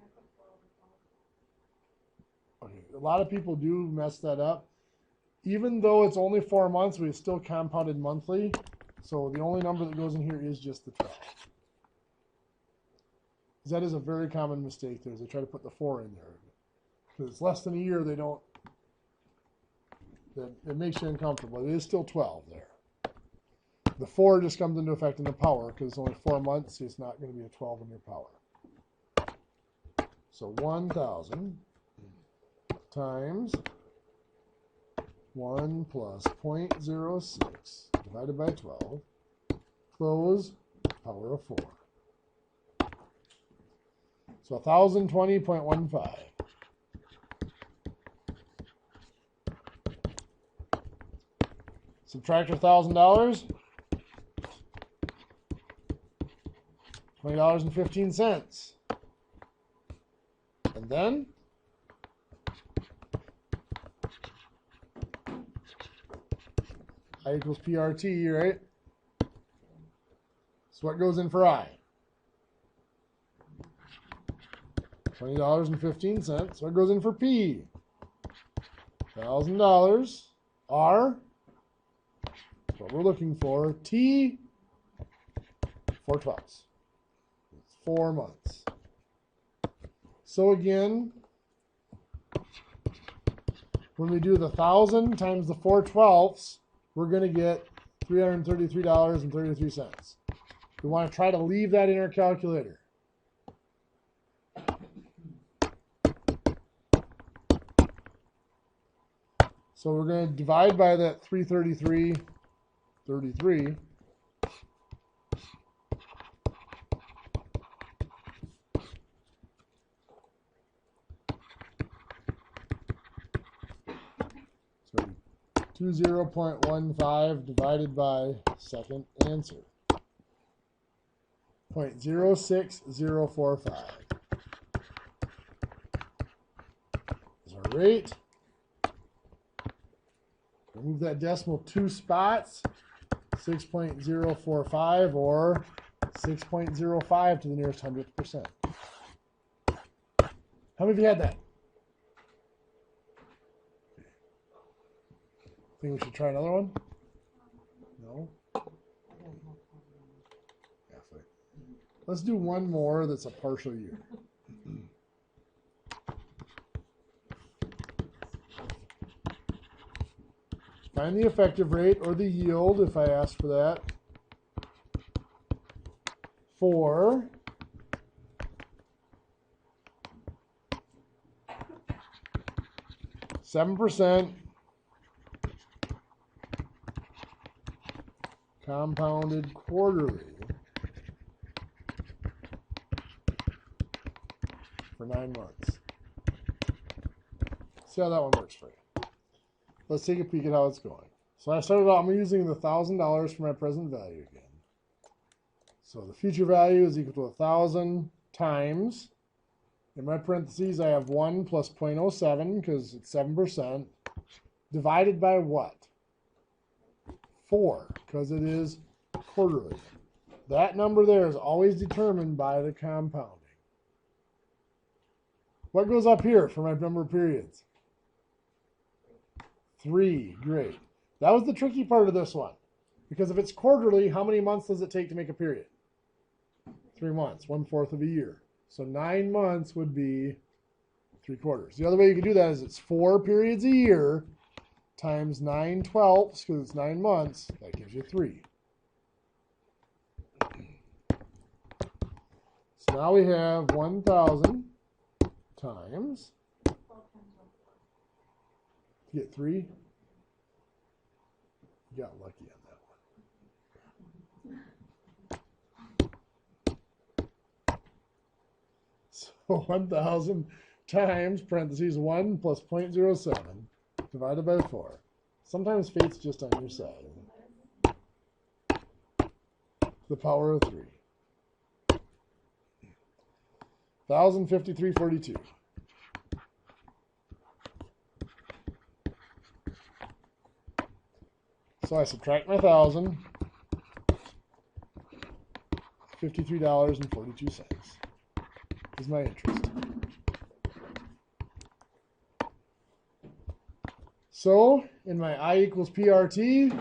Okay. A lot of people do mess that up. Even though it's only 4 months, we still compounded monthly. So the only number that goes in here is just the 12. Because that is a very common mistake there, is they try to put the 4 in there. Because it's less than a year, they don't, it makes you uncomfortable. It is still 12 there. The 4 just comes into effect in the power, because it's only 4 months, so it's not going to be a 12 in your power. So 1,000 times 1 plus 0.06 divided by 12, close, power of 4. So 1,020.15. Subtract your $1,000. $20.15. And then I equals PRT, right? So what goes in for I? $20.15. What goes in for P? $1,000. R, that's what we're looking for. T, 4/12. It's 4 months. So again, when we do the 1,000 times the 4/12, we're going to get $333.33. We want to try to leave that in our calculator. So we're going to divide by that 333.33. So 20.15 divided by second answer. 0.06045 is our rate. Move that decimal 2 spots, 6.045 or 6.05 to the nearest 100th percent. How many of you had that? Think we should try another one? No? Halfway. Let's do one more that's a partial year. Find the effective rate or the yield if I ask for that for %, compounded quarterly for 9 months. See how that one works for you. Let's take a peek at how it's going. So I started out, I'm using the $1,000 for my present value again. So the future value is equal to 1,000 times, in my parentheses I have 1 plus 0.07 because it's 7%, divided by what? 4, because it is quarterly. That number there is always determined by the compounding. What goes up here for my number of periods? 3, great. That was the tricky part of this one. Because if it's quarterly, how many months does it take to make a period? 3 months, 1/4 of a year. So 9 months would be 3/4. The other way you can do that is it's 4 periods a year times 9/12, because it's 9 months, that gives you 3. So now we have 1,000 times, get 3. You got lucky on that one. So 1,000 times, parentheses, 1 plus 0.07 divided by 4. Sometimes fate's just on your side. The power of 3. 1,053.42. So I subtract my 1,000, $53.42 is my interest. So in my I equals PRT,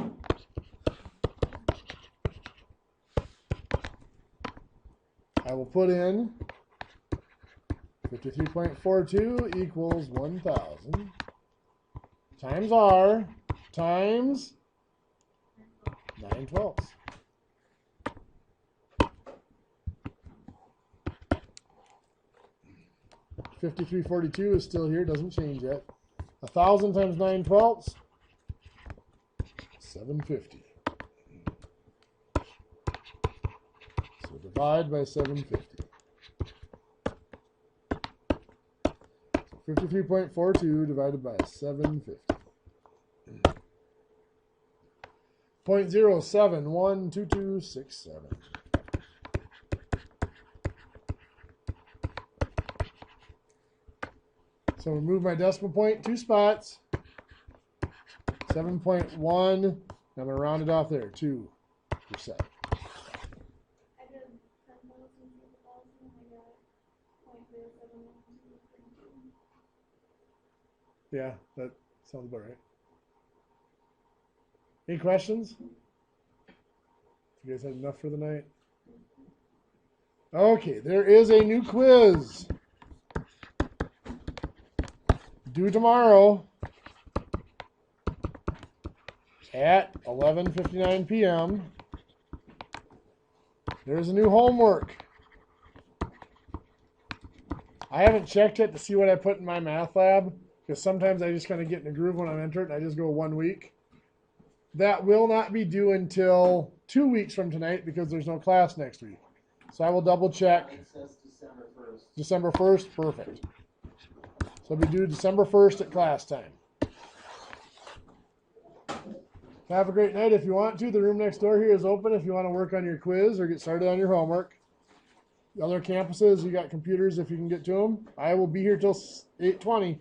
I will put in 53.42 equals 1,000 times R times 9/12. 5342 is still here, doesn't change yet. 1,000 times 9/12, 750. So divide by 750. So 53.42 divided by 750. 0.071227. So remove my decimal point 2 spots. 7.1. I'm going to round it off there. 2%. I did 10,000 to 1,000, and I got 0.071232. Yeah, that sounds about right. Any questions? You guys had enough for the night? Okay, there is a new quiz due tomorrow at 11:59 p.m. There's a new homework. I haven't checked it to see what I put in my math lab, because sometimes I just kind of get in a groove when I'm entering it. I just go 1 week. That will not be due until 2 weeks from tonight because there's no class next week. So I will double check. It says December 1st. December 1st, perfect. So it'll be due December 1st at class time. Have a great night if you want to. The room next door here is open if you want to work on your quiz or get started on your homework. The other campuses, you got computers if you can get to them. I will be here till 8:20.